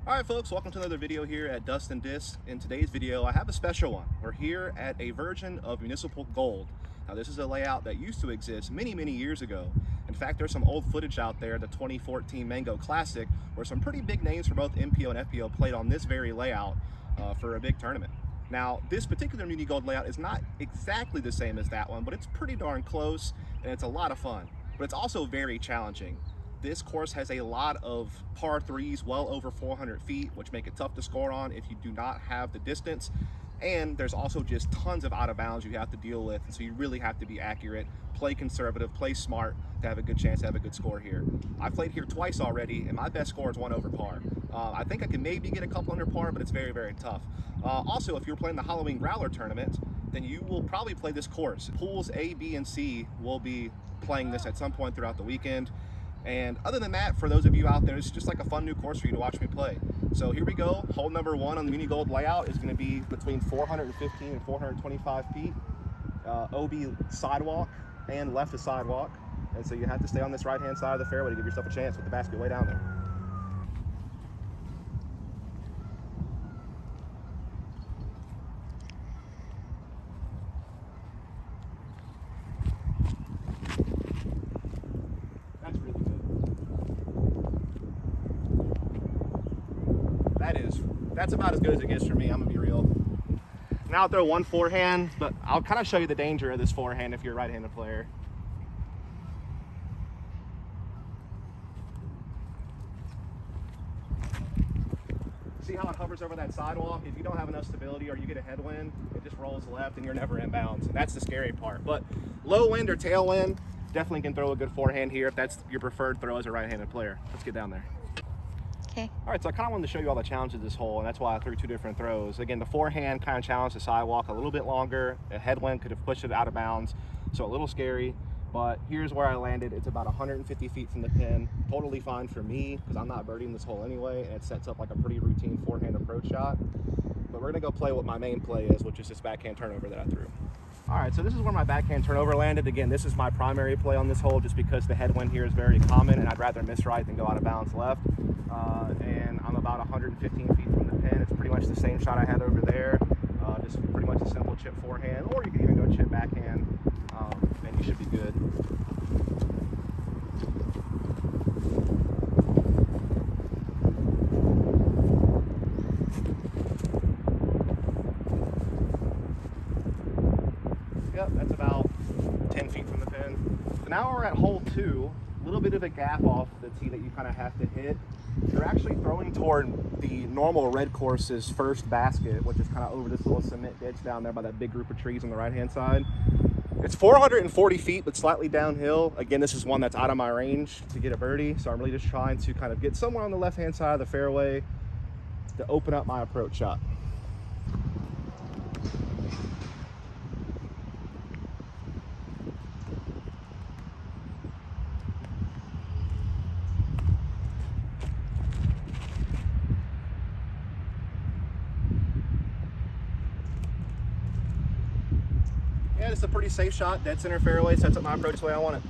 Alright folks, welcome to another video here at Dustin Disc. In today's video, I have a special one. We're here at a version of Municipal Gold. Now this is a layout that used to exist many years ago. In fact, there's some old footage out there, the 2014 Mango Classic, where some pretty big names for both MPO and FPO played on this very layout for a big tournament. Now, this particular Muni Gold layout is not exactly the same as that one, but it's pretty darn close, and it's a lot of fun. But it's also very challenging. This course has a lot of par threes well over 400 feet, which make it tough to score on if you do not have the distance. And there's also just tons of out of bounds you have to deal with. And so you really have to be accurate, play conservative, play smart to have a good chance to have a good score here. I've played here twice already, and my best score is 1 over par. I think I can maybe get a couple under par, but it's very tough. Also, if you're playing the Halloween Growler tournament, then you will probably play this course. Pools A, B, and C will be playing this at some point throughout the weekend. And other than that, for those of you out there, it's just like a fun new course for you to watch me play. So here we go. Hole number 1 on the Muni Gold layout is going to be between 415 and 425 feet. OB sidewalk and left of sidewalk. And so you have to stay on this right-hand side of the fairway to give yourself a chance with the basket way down there. That's about as good as it gets for me, I'm gonna be real. Now I'll throw one forehand, but I'll kind of show you the danger of this forehand if you're a right-handed player. See how it hovers over that sidewalk? If you don't have enough stability or you get a headwind, it just rolls left and you're never in bounds. And that's the scary part. But low wind or tailwind, definitely can throw a good forehand here if that's your preferred throw as a right-handed player. Let's get down there. Okay. All right, so I kind of wanted to show you all the challenges of this hole, and that's why I threw 2 different throws. Again, the forehand kind of challenged the sidewalk a little bit longer. A headwind could have pushed it out of bounds, so a little scary. But here's where I landed. It's about 150 feet from the pin. Totally fine for me, because I'm not birdieing this hole anyway, and it sets up like a pretty routine forehand approach shot. But we're gonna go play what my main play is, which is this backhand turnover that I threw. All right, so this is where my backhand turnover landed. Again, this is my primary play on this hole just because the headwind here is very common, and I'd rather miss right than go out of bounds left. And I'm about 115 feet from the pin. It's pretty much the same shot I had over there. Just pretty much a simple chip forehand, or you can even go chip backhand, and you should be good. Yep, that's about 10 feet from the pin. So now we're at hole 2. A little bit of a gap off the tee that you kind of have to hit. You're actually throwing toward the normal red course's first basket, which is kind of over this little cement ditch down there by that big group of trees on the right-hand side. It's 440 feet, but slightly downhill. Again, this is one that's out of my range to get a birdie, so I'm really just trying to kind of get somewhere on the left-hand side of the fairway to open up my approach shot. Yeah, it's a pretty safe shot, dead center fairway, sets up my approach the way I want it.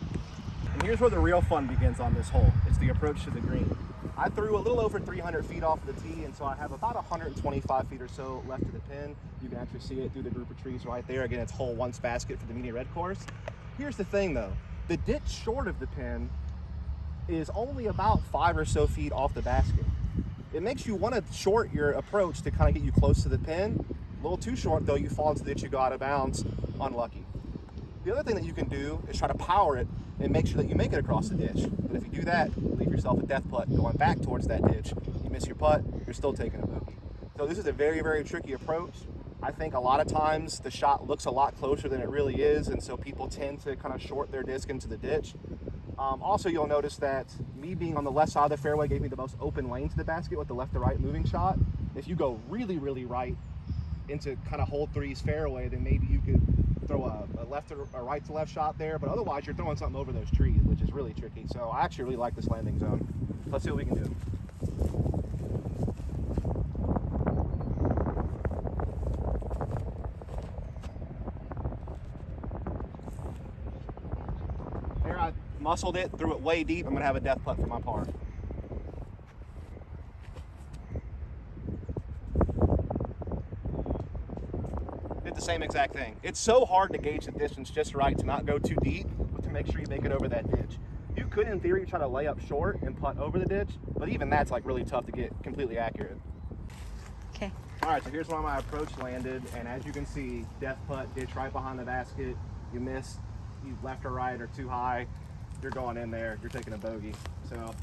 And here's where the real fun begins on this hole. It's the approach to the green. I threw a little over 300 feet off the tee, and so I have about 125 feet or so left to the pin. You can actually see it through the group of trees right there. Again, it's hole 1's basket for the Muni Red course. Here's the thing though, the ditch short of the pin is only about 5 or so feet off the basket. It makes you want to short your approach to kind of get you close to the pin. A little too short though, you fall into the ditch, you go out of bounds, unlucky. The other thing that you can do is try to power it and make sure that you make it across the ditch. But if you do that, leave yourself a death putt going back towards that ditch. You miss your putt, you're still taking a bogey. So this is a very tricky approach. I think a lot of times the shot looks a lot closer than it really is, and so people tend to kind of short their disc into the ditch. Also, you'll notice that me being on the left side of the fairway gave me the most open lane to the basket with the left to right moving shot. If you go really right into kind of hole 3's fairway, then maybe you could throw a left or a right to left shot there, but otherwise you're throwing something over those trees, which is really tricky. So I actually really like this landing zone. Let's see what we can do. There, I muscled it, threw it way deep. I'm gonna have a death putt for my par. the same exact thing. It's so hard to gauge the distance just right to not go too deep, but to make sure you make it over that ditch. You could, in theory, try to lay up short and putt over the ditch, but even that's like really tough to get completely accurate. Okay. All right, so here's where my approach landed, and as you can see, death putt, ditch right behind the basket. You miss, you left or right or too high, you're going in there, you're taking a bogey. So,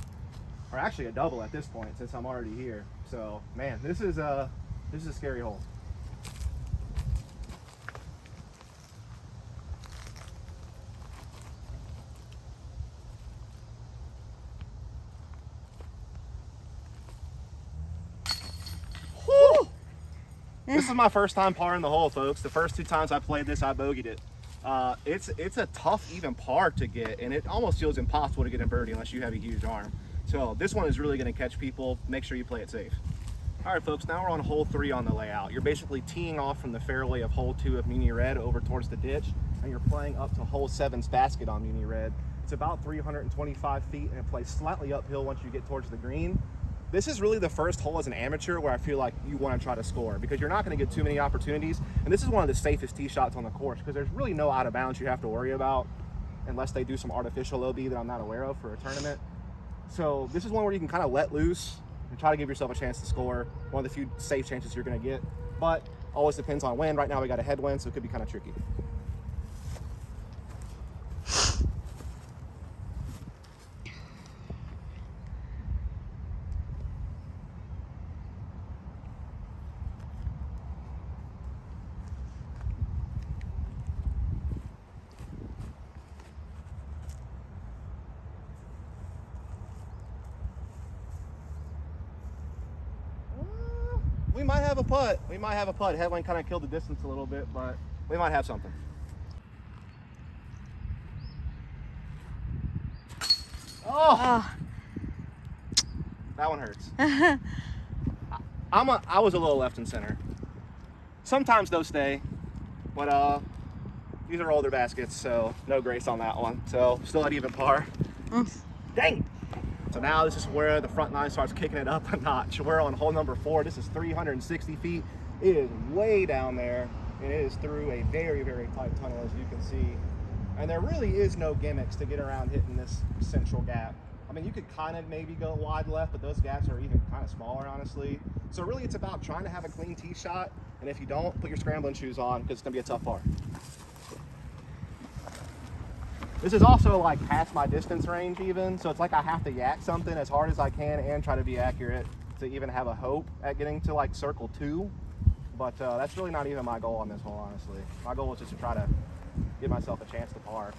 or actually a double at this point since I'm already here. So, man, this is a scary hole. Whew. This is my first time parring the hole, folks. The first 2 times I played this, I bogeyed it. It's a tough even par to get, and it almost feels impossible to get a birdie unless you have a huge arm. So this one is really going to catch people. Make sure you play it safe. All right, folks, now we're on hole 3 on the layout. You're basically teeing off from the fairway of hole 2 of Muni Red over towards the ditch, and you're playing up to hole 7's basket on Muni Red. It's about 325 feet, and it plays slightly uphill once you get towards the green. This is really the first hole as an amateur where I feel like you want to try to score, because you're not going to get too many opportunities, and this is one of the safest tee shots on the course because there's really no out of bounds you have to worry about unless they do some artificial OB that I'm not aware of for a tournament. So this is one where you can kind of let loose and try to give yourself a chance to score. One of the few safe chances you're going to get, but always depends on wind. Right now we got a headwind, so it could be kind of tricky. We might have a putt. We might have a putt. Headwind kind of killed the distance a little bit, but we might have something. Oh! That one hurts. I was a little left and center. Sometimes those stay, but these are older baskets, so no grace on that one. So still at even par. Dang! So now this is where the front nine starts kicking it up a notch. We're on hole number 4. This is 360 feet. It is way down there, and it is through a very, very tight tunnel, as you can see. And there really is no gimmicks to get around hitting this central gap. I mean, you could kind of maybe go wide left, but those gaps are even kind of smaller, honestly. So really it's about trying to have a clean tee shot, and if you don't, put your scrambling shoes on because it's going to be a tough par. This is also like past my distance range even, so it's like I have to yak something as hard as I can and try to be accurate to even have a hope at getting to like circle 2. But that's really not even my goal on this hole, honestly. My goal is just to try to give myself a chance to par.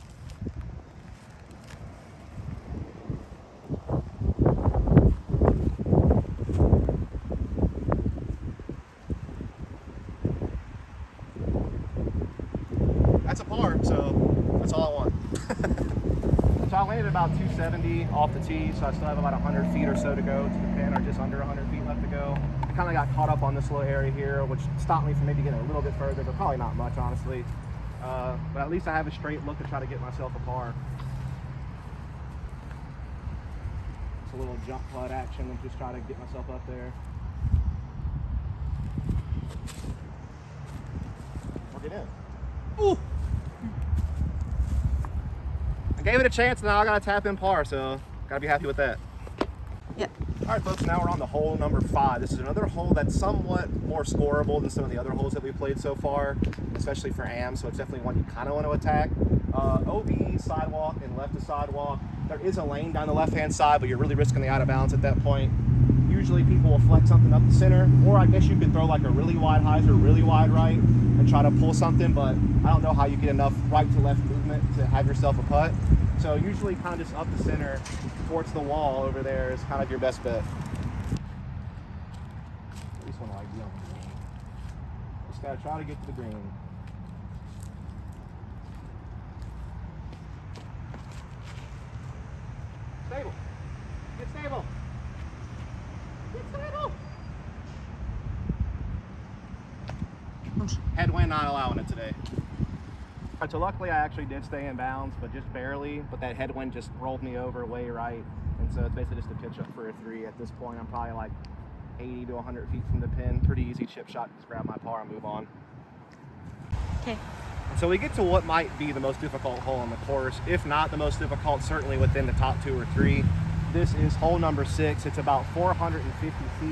That's a par, so that's all I want. So I landed about 270 off the tee, so I still have about 100 feet or so to go to the pin, or just under 100 feet left to go. I kind of got caught up on this little area here, which stopped me from maybe getting a little bit further, but probably not much, honestly. But at least I have a straight look to try to get myself a par. It's a little jump putt action and just try to get myself up there. Work it in. Ooh! I gave it a chance, now I gotta tap in par, so gotta be happy with that. Yep. All right, folks, now we're on the hole number 5. This is another hole that's somewhat more scoreable than some of the other holes that we've played so far, especially for AM, so it's definitely one you kind of want to attack. OB, sidewalk, and left to sidewalk. There is a lane down the left-hand side, but you're really risking the out of bounds at that point. Usually people will flex something up the center, or I guess you could throw like a really wide hyzer, really wide right, and try to pull something, but I don't know how you get enough right to left movement to have yourself a putt. So usually kind of just up the center towards the wall over there is kind of your best bet. At least want to like be on the green. Just gotta try to get to the green. Stable. Get stable. Get stable. Headwind not allowing it today. Alright, so luckily I actually did stay in bounds, but just barely. But that headwind just rolled me over way right. And so it's basically just a pitch up for a 3 at this point. I'm probably like 80 to 100 feet from the pin. Pretty easy chip shot. Just grab my par and move on. Okay. So we get to what might be the most difficult hole on the course, if not the most difficult, certainly within the top 2 or 3. This is hole number 6. It's about 450 feet.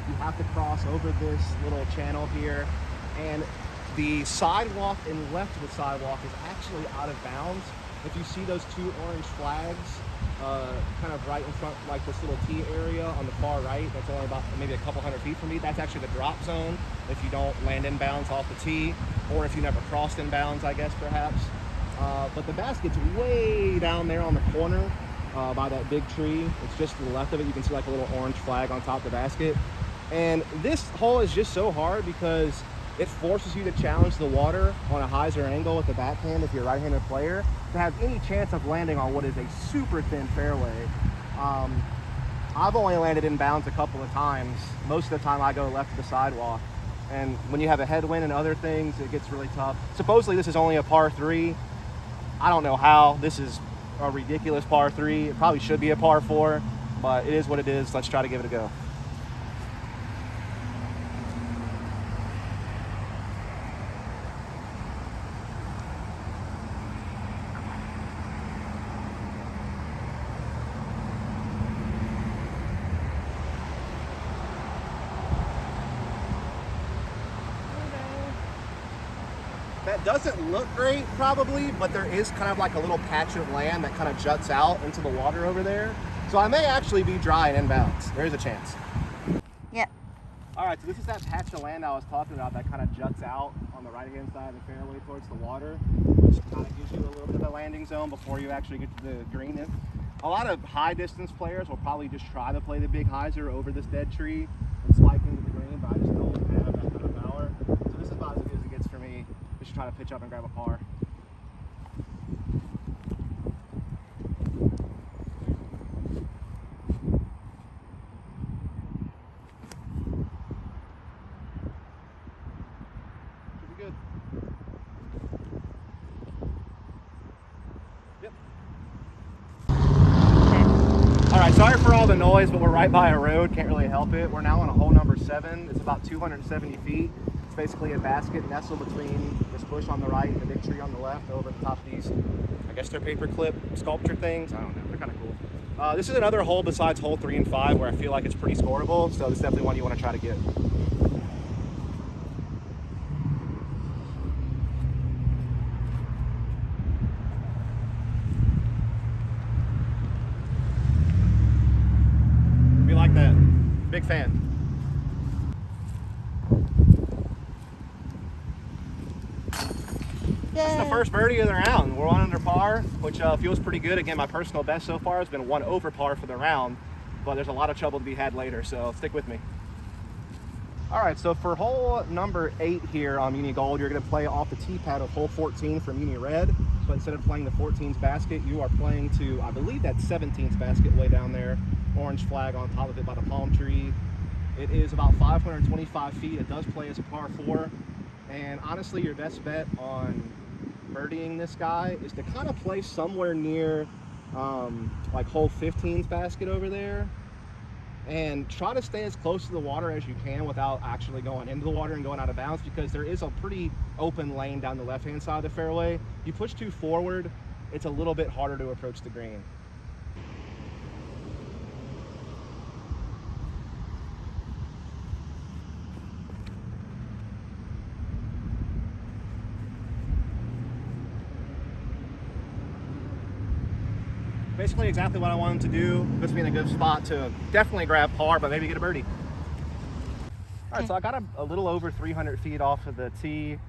You have to cross over this little channel here, and the sidewalk and left of the sidewalk is actually out of bounds. If you see those 2 orange flags, kind of right in front, like this little tee area on the far right, that's only about maybe a couple hundred feet from me. That's actually the drop zone if you don't land in bounds off the tee, or if you never crossed in bounds, I guess, perhaps. But the basket's way down there on the corner by that big tree. It's just to the left of it. You can see like a little orange flag on top of the basket. And this hole is just so hard because it forces you to challenge the water on a hyzer angle with the backhand if you're a right-handed player to have any chance of landing on what is a super thin fairway. I've only landed in bounds a couple of times. Most of the time I go left of the sidewalk. And when you have a headwind and other things, it gets really tough. Supposedly this is only a par 3. I don't know how. This is a ridiculous par 3. It probably should be a par 4, but it is what it is. Let's try to give it a go. That doesn't look great probably, but there is kind of like a little patch of land that kind of juts out into the water over there. So I may actually be dry and inbounds. There is a chance. Yep. All right, so this is that patch of land I was talking about that kind of juts out on the right-hand side of the fairway towards the water, which kind of gives you a little bit of a landing zone before you actually get to the green. A lot of high-distance players will probably just try to play the big hyzer over this dead tree and spike into the green, but I just don't have that kind of power. So this is about as good as it gets for me. We should try to pitch up and grab a par. Should be good. Yep. All right, sorry for all the noise, but we're right by a road. Can't really help it. We're now on a hole number 7. It's about 270 feet. It's basically a basket nestled between this bush on the right and the big tree on the left over the top of these, I guess they're paperclip sculpture things. I don't know. They're kind of cool. This is another hole besides hole 3 and 5 where I feel like it's pretty scoreable. So this is definitely one you want to try to get. We like that. Big fan. This is the first birdie of the round. We're 1 under par, which feels pretty good. Again, my personal best so far has been 1 over par for the round, but there's a lot of trouble to be had later, so stick with me. All right, so for hole number 8 here on Muni Gold, you're going to play off the tee pad of hole 14 for Muni Red, but instead of playing the 14's basket, you are playing to, I believe that's 17's basket way down there, orange flag on top of it by the palm tree. It is about 525 feet. It does play as a par 4, and honestly, your best bet on birdieing this guy is to kind of play somewhere near like hole 15's basket over there, and try to stay as close to the water as you can without actually going into the water and going out of bounds, because there is a pretty open lane down the left-hand side of the fairway. You push too forward, it's a little bit harder to approach the green. Basically exactly what I wanted to do. Puts me in a good spot to definitely grab par, but maybe get a birdie. All right, so I got a little over 300 feet off of the tee,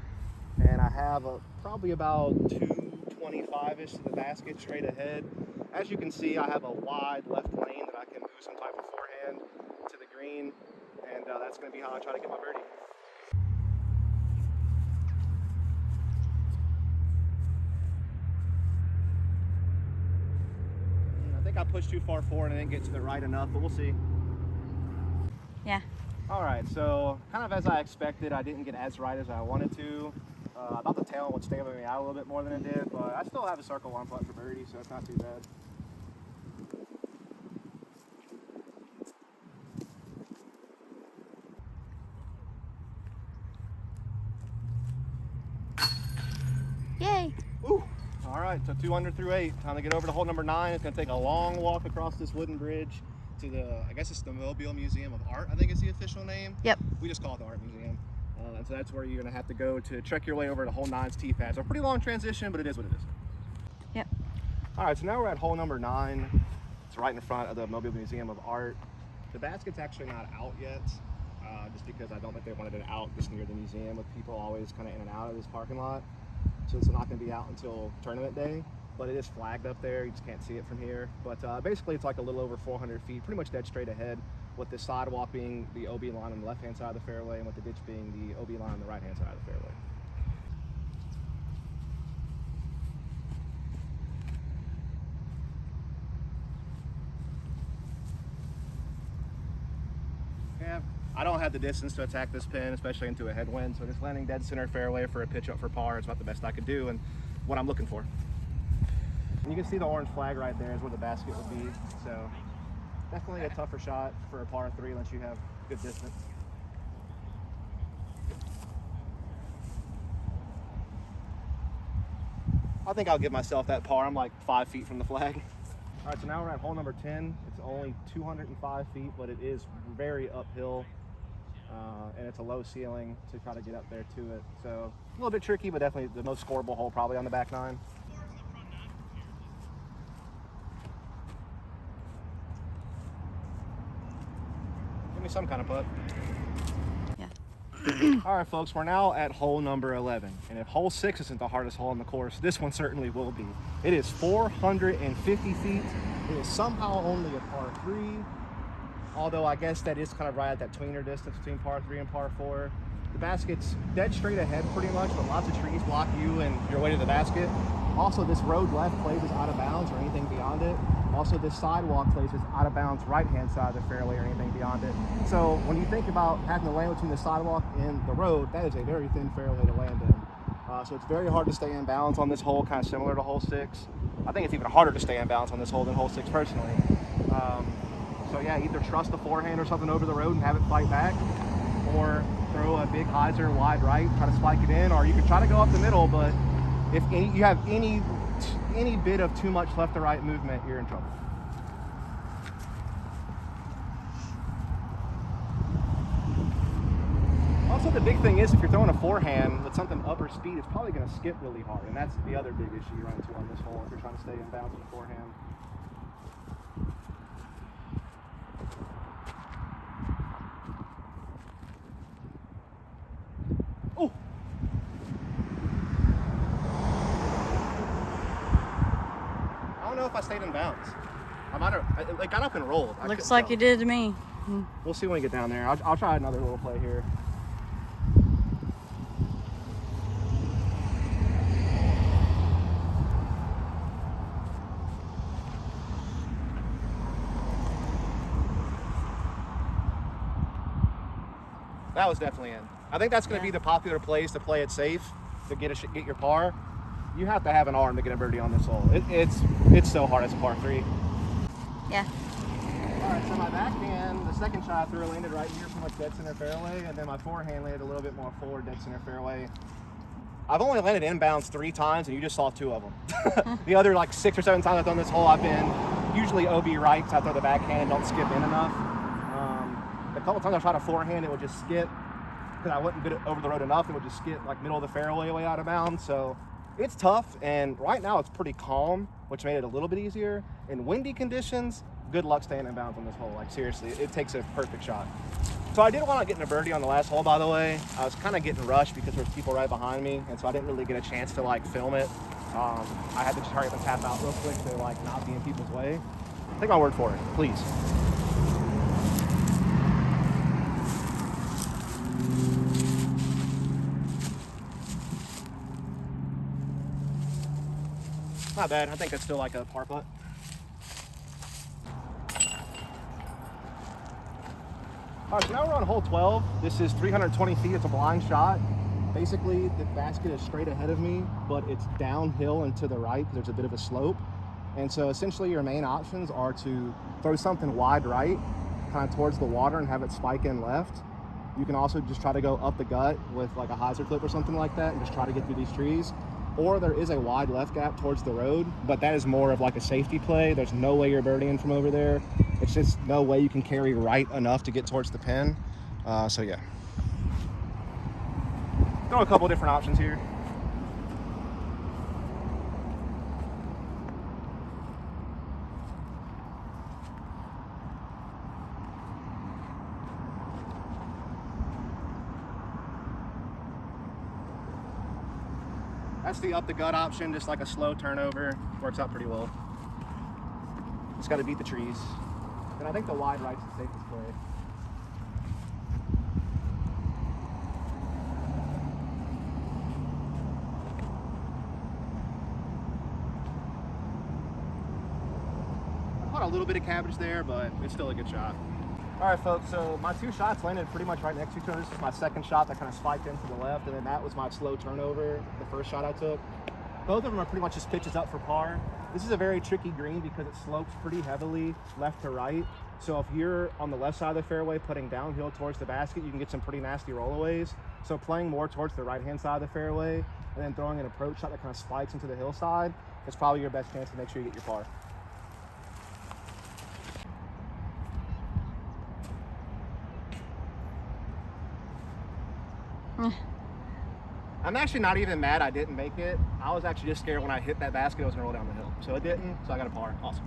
and I have probably about 225-ish to the basket straight ahead. As you can see, I have a wide left lane that I can do some type of forehand to the green, and that's going to be how I try to get my birdie. I think I pushed too far forward and didn't get to the right enough, but we'll see. Yeah. All right, so kind of as I expected, I didn't get as right as I wanted to. I thought the tail would stay with me out a little bit more than it did, but I still have a circle 1 putt for birdie, so it's not too bad. All right, so 2 under through 8. Time to get over to hole number 9. It's gonna take a long walk across this wooden bridge to the, I guess it's the Mobile Museum of Art, I think is the official name. Yep. We just call it the Art Museum. And so that's where you're gonna have to go to trek your way over to hole 9's tee pad. So a pretty long transition, but it is what it is. Yep. All right, so now we're at hole number 9. It's right in front of the Mobile Museum of Art. The basket's actually not out yet, just because I don't think they wanted it out just near the museum with people always kind of in and out of this parking lot. So it's not going to be out until tournament day, but it is flagged up there. You just can't see it from here. But basically it's like a little over 400 feet, pretty much dead straight ahead, with the sidewalk being the OB line on the left-hand side of the fairway and with the ditch being the OB line on the right-hand side of the fairway. Yeah, I don't have the distance to attack this pin, especially into a headwind, so just landing dead center fairway for a pitch up for par is about the best I could do and what I'm looking for. And you can see the orange flag right there is where the basket would be, so definitely a tougher shot for a par 3 unless you have good distance. I think I'll give myself that par. I'm like 5 feet from the flag. All right, so now we're at hole number 10. It's only 205 feet, but it is very uphill, and it's a low ceiling to try to get up there to it. So a little bit tricky, but definitely the most scoreable hole probably on the back 9. Give me some kind of putt. Yeah. All right, folks, we're now at hole number 11. And if hole 6 isn't the hardest hole on the course, this one certainly will be. It is 450 feet. It is somehow only a par 3, although I guess that is kind of right at that tweener distance between par 3 and par 4. The basket's dead straight ahead pretty much, but lots of trees block you and your way to the basket. Also, this road left places out of bounds or anything beyond it. Also, this sidewalk places out of bounds right-hand side of the fairway or anything beyond it. So when you think about having to land between the sidewalk and the road, that is a very thin fairway to land in. So it's very hard to stay in bounds on this hole, kind of similar to hole 6. I think it's even harder to stay in bounds on this hole than hole 6 personally. So yeah, either trust the forehand or something over the road and have it fight back, or throw a big hyzer wide right, try to spike it in, or you can try to go up the middle, but if you have any bit of too much left to right movement, you're in trouble. Also, the big thing is if you're throwing a forehand with something upper speed, it's probably going to skip really hard, and that's the other big issue you run into on this hole if you're trying to stay in bounds with a forehand. Oh! I don't know if I stayed in bounds. I might have, it got up and rolled. Looks like you did to me. We'll see when we get down there. I'll try another little play here. That was definitely in. I think that's going to be the popular place to play it safe, to get your par. You have to have an arm to get a birdie on this hole. It's so hard as a par 3. Yeah. All right, so my backhand, the second shot I threw landed right here from like dead center fairway, and then my forehand landed a little bit more forward dead center fairway. I've only landed inbounds 3 times, and you just saw 2 of them. The other like 6 or 7 times I've done this hole, I've been usually OB right, because I throw the backhand, don't skip in enough. A couple times I tried a forehand, it would just skip, because I wasn't good over the road enough, it would just skip like middle of the fairway way out of bounds. So it's tough, and right now it's pretty calm, which made it a little bit easier. In windy conditions, good luck staying in bounds on this hole. Like seriously, it takes a perfect shot. So I did want to get in a birdie on the last hole, by the way. I was kind of getting rushed because there's people right behind me, and so I didn't really get a chance to like film it. I had to hurry up and tap out real quick to like not be in people's way. Take my word for it, please. Not bad. I think that's still like a par putt. All right, so now we're on hole 12. This is 320 feet. It's a blind shot. Basically, the basket is straight ahead of me, but it's downhill and to the right. There's a bit of a slope. And so essentially your main options are to throw something wide right, kind of towards the water, and have it spike in left. You can also just try to go up the gut with like a hyzer clip or something like that and just try to get through these trees. or there is a wide left gap towards the road, but that is more of like a safety play. There's no way you're birdieing from over there. It's just no way you can carry right enough to get towards the pin. So yeah. Throw a couple different options here. That's the up the gut option, just like a slow turnover. Works out pretty well. Just got to beat the trees. And I think the wide right's the safest play. I caught a little bit of cabbage there, but it's still a good shot. All right, folks, so my two shots landed pretty much right next to each other. This is my second shot that kind of spiked into the left, and then that was my slow turnover, the first shot I took. Both of them are pretty much just pitches up for par. This is a very tricky green because it slopes pretty heavily left to right. So if you're on the left side of the fairway putting downhill towards the basket, you can get some pretty nasty rollaways. So playing more towards the right-hand side of the fairway and then throwing an approach shot that kind of spikes into the hillside is probably your best chance to make sure you get your par. I'm actually not even mad I didn't make it. I was actually just scared when I hit that basket it was gonna roll down the hill. So it didn't, so I got a par. Awesome.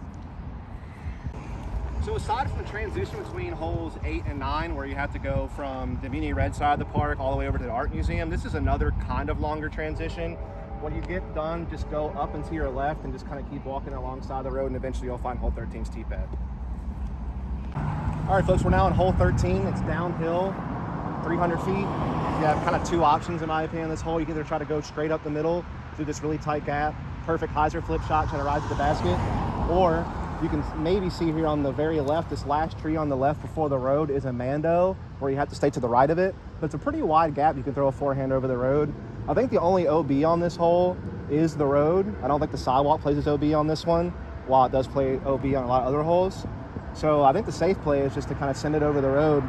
So aside from the transition between holes 8 and 9, where you have to go from the Muni Red side of the park all the way over to the art museum, this is another kind of longer transition. When you get done, just go up and to your left and just kind of keep walking alongside the road, and eventually you'll find hole 13's tee pad. All right, folks, we're now on hole 13. It's downhill, 300 feet. You have kind of two options, in my opinion, on this hole. You can either try to go straight up the middle through this really tight gap, perfect hyzer flip shot, try to rise to the basket, or you can maybe see here on the very left, this last tree on the left before the road is a Mando, where you have to stay to the right of it. But it's a pretty wide gap. You can throw a forehand over the road. I think the only OB on this hole is the road. I don't think the sidewalk plays its OB on this one, while it does play OB on a lot of other holes. So I think the safe play is just to kind of send it over the road,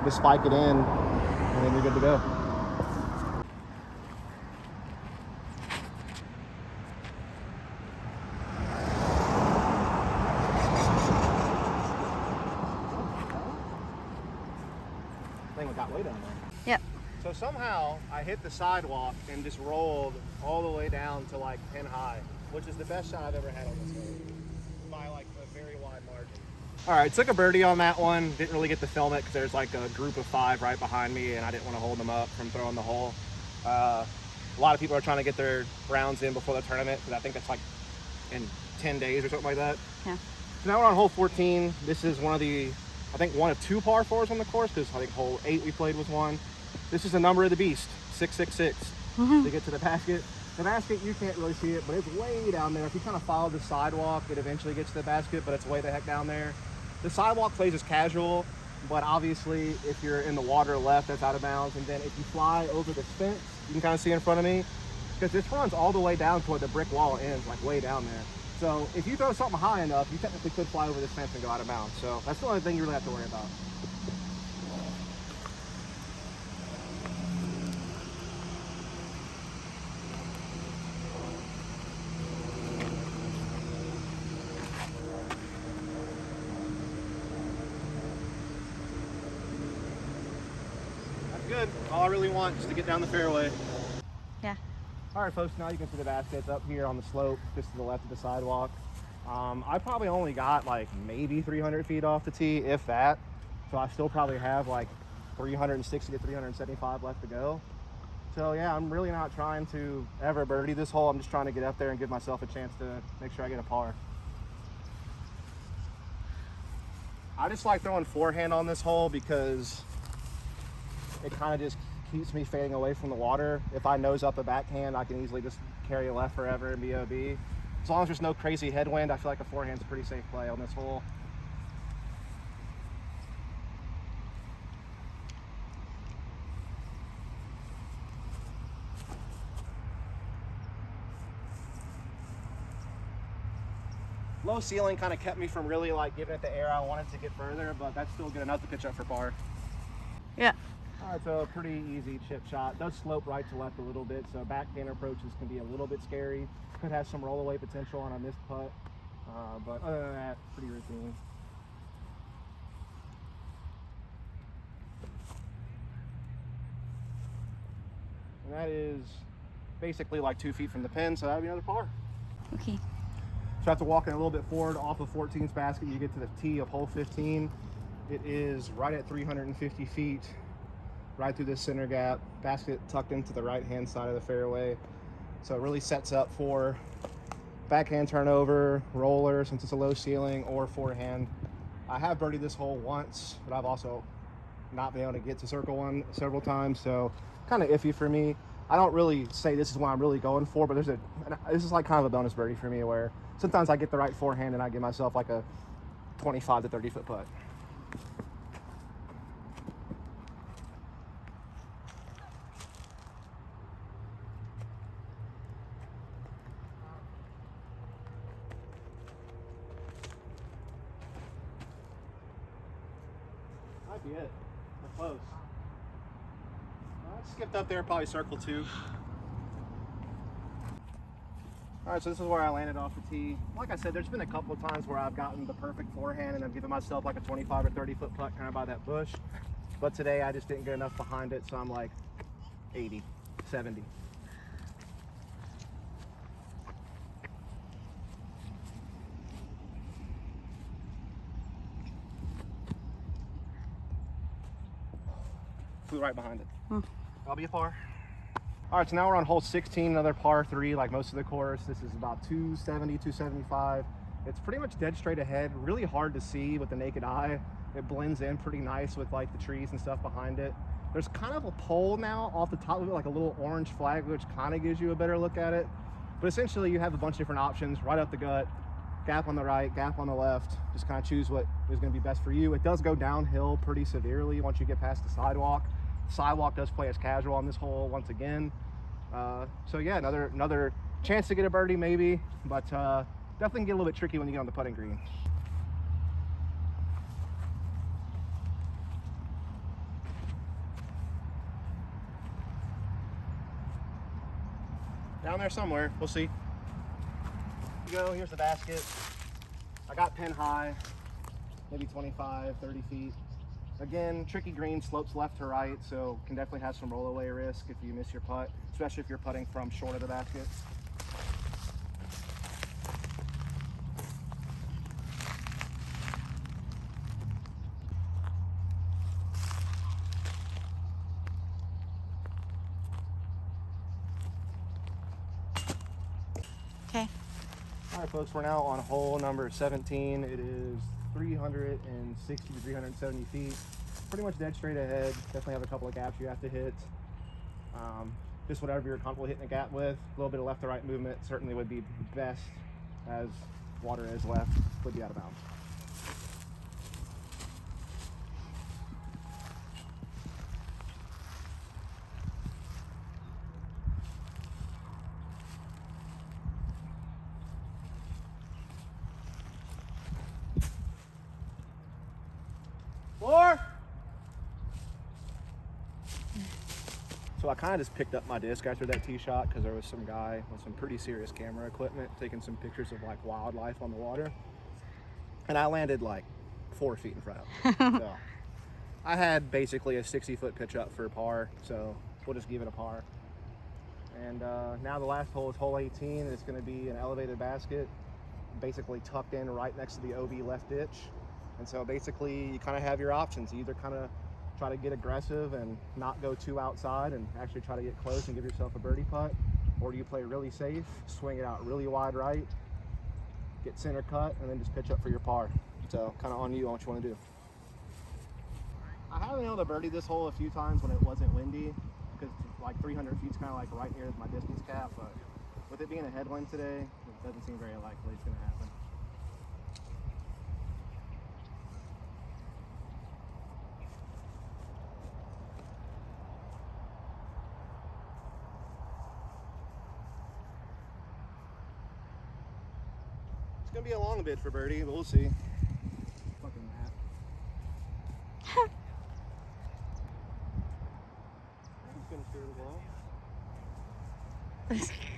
just spike it in, and then you're good to go. Thing got way down there. Yep. So somehow I hit the sidewalk and just rolled all the way down to like pin high, which is the best shot I've ever had on this hole by like a very wide margin. All right, took a birdie on that one. Didn't really get to film it because there's like a group of 5 right behind me and I didn't want to hold them up from throwing the hole. A lot of people are trying to get their rounds in before the tournament because I think that's like in 10 days or something like that. Yeah. So now we're on hole 14. This is one of the, I think one of 2 par 4s on the course, because I think hole 8 we played was one. This is the number of the beast, 666, to get to the basket. The basket, you can't really see it, but it's way down there. If you kind of follow the sidewalk, it eventually gets to the basket, but it's way the heck down there. The sidewalk plays as casual, but obviously if you're in the water left, that's out of bounds. And then if you fly over this fence, you can kind of see in front of me, because this runs all the way down to where the brick wall ends, like way down there. So if you throw something high enough, you technically could fly over this fence and go out of bounds. So that's the only thing you really have to worry about. That's good. All I really want is to get down the fairway. Yeah. All right, folks, now you can see the baskets up here on the slope, just to the left of the sidewalk. I probably only got like maybe 300 feet off the tee, if that. So I still probably have like 360 to 375 left to go. So yeah, I'm really not trying to ever birdie this hole. I'm just trying to get up there and give myself a chance to make sure I get a par. I just like throwing forehand on this hole because it kind of just keeps me fading away from the water. If I nose up a backhand, I can easily just carry a left forever and be OB. As long as there's no crazy headwind, I feel like a forehand's a pretty safe play on this hole. Low ceiling kind of kept me from really like giving it the air I wanted to get further, but that's still good enough to pitch up for par. Yeah. It's a pretty easy chip shot. It does slope right to left a little bit, so backhand approaches can be a little bit scary. Could have some roll-away potential on a missed putt, but other than that, pretty routine. And that is basically like 2 feet from the pin, so that would be another par. Okay. So I have to walk in a little bit forward off of 14's basket. You get to the tee of hole 15. It is right at 350 feet, right through this center gap. Basket tucked into the right-hand side of the fairway. So it really sets up for backhand turnover, roller, since it's a low ceiling, or forehand. I have birdied this hole once, but I've also not been able to get to circle one several times, so kind of iffy for me. I don't really say this is what I'm really going for, but this is like kind of a bonus birdie for me, where sometimes I get the right forehand and I give myself like a 25 to 30 foot putt. Might be it. We're close. I skipped up there, probably circle 2. All right, so this is where I landed off the tee. Like I said, there's been a couple of times where I've gotten the perfect forehand and I'm giving myself like a 25 or 30 foot putt kind of by that bush. But today I just didn't get enough behind it, so I'm like 80, 70. Flew right behind it. I'll be a par. All right, so now we're on hole 16, another par 3, like most of the course. This is about 270, 275. It's pretty much dead straight ahead, really hard to see with the naked eye. It blends in pretty nice with like the trees and stuff behind it. There's kind of a pole now off the top of it, like a little orange flag, which kind of gives you a better look at it. But essentially you have a bunch of different options, right up the gut, gap on the right, gap on the left. Just kind of choose what is going to be best for you. It does go downhill pretty severely once you get past the sidewalk. Sidewalk does play as casual on this hole once again. So yeah, another chance to get a birdie maybe, but definitely can get a little bit tricky when you get on the putting green. Down there somewhere, we'll see. Here you go, here's the basket. I got pin high, maybe 25, 30 feet. Again, tricky green, slopes left to right, so can definitely have some roll-away risk if you miss your putt, especially if you're putting from short of the basket. Okay. All right, folks, we're now on hole number 17. It is 360 to 370 feet. Pretty much dead straight ahead. Definitely have a couple of gaps you have to hit. Just whatever you're comfortable hitting a gap with. A little bit of left to right movement certainly would be best, as water is left, would be out of bounds. Four. So I kind of just picked up my disc after that tee shot because there was some guy with some pretty serious camera equipment taking some pictures of like wildlife on the water. And I landed like 4 feet in front of him. So I had basically a 60-foot pitch up for a par, so we'll just give it a par. And now the last hole is hole 18. It's going to be an elevated basket, basically tucked in right next to the OB left ditch. And so basically you kind of have your options. You either kind of try to get aggressive and not go too outside and actually try to get close and give yourself a birdie putt, or do you play really safe, swing it out really wide right, get center cut, and then just pitch up for your par. So kind of on you on what you want to do. I have been able to birdie this hole a few times when it wasn't windy, because like 300 feet is kind of like right near my distance cap, but with it being a headwind today, it doesn't seem very likely it's going to happen. It's going to be a long bid for birdie, but we'll see. Fucking Matt. It's gonna steer the ball.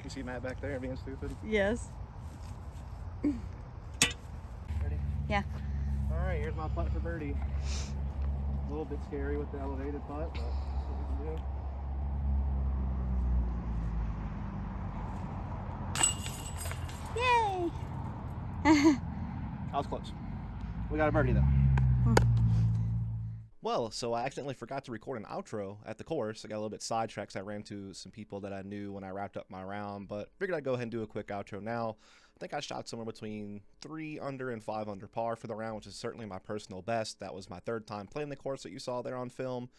You see Matt back there being stupid? Yes. Ready? Yeah. Alright, here's my putt for birdie. A little bit scary with the elevated putt, but that's what we can do. Yay! I was close. We got a birdie though. Well, so I accidentally forgot to record an outro at the course. I got a little bit sidetracked. I ran into some people that I knew when I wrapped up my round, but figured I'd go ahead and do a quick outro now. I think I shot somewhere between 3 under and 5 under par for the round, which is certainly my personal best. That was my third time playing the course that you saw there on film.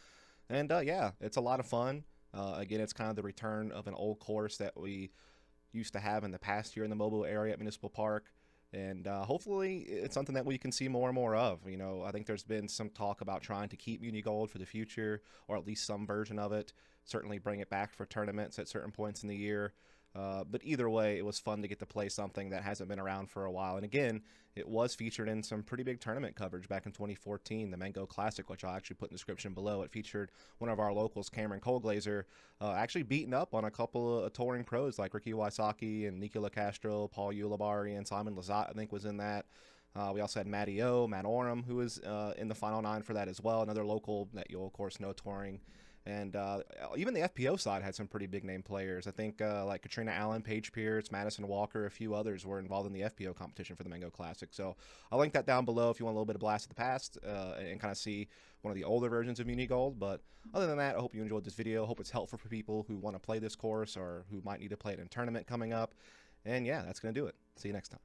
And yeah, it's a lot of fun. Again, it's kind of the return of an old course that we used to have in the past here in the Mobile area at Municipal Park. And hopefully it's something that we can see more and more of. You know, I think there's been some talk about trying to keep Muni Gold for the future, or at least some version of it. Certainly bring it back for tournaments at certain points in the year. But either way, it was fun to get to play something that hasn't been around for a while. And again, it was featured in some pretty big tournament coverage back in 2014, the Mango Classic, which I'll actually put in the description below. It featured one of our locals, Cameron Colglazer, actually beating up on a couple of touring pros like Ricky Wysocki and Nicola Castro, Paul Ulibarri, and Simon Lazat, I think, was in that. We also had Matty O, Matt Oram, who was in the final 9 for that as well, another local that you'll, of course, know touring. And even the FPO side had some pretty big name players. I think like Katrina Allen, Paige Pierce, Madison Walker, a few others were involved in the FPO competition for the Mango Classic. So I'll link that down below if you want a little bit of blast of the past and kind of see one of the older versions of Muni Gold. But other than that, I hope you enjoyed this video. I hope it's helpful for people who want to play this course or who might need to play it in a tournament coming up. And yeah, that's going to do it. See you next time.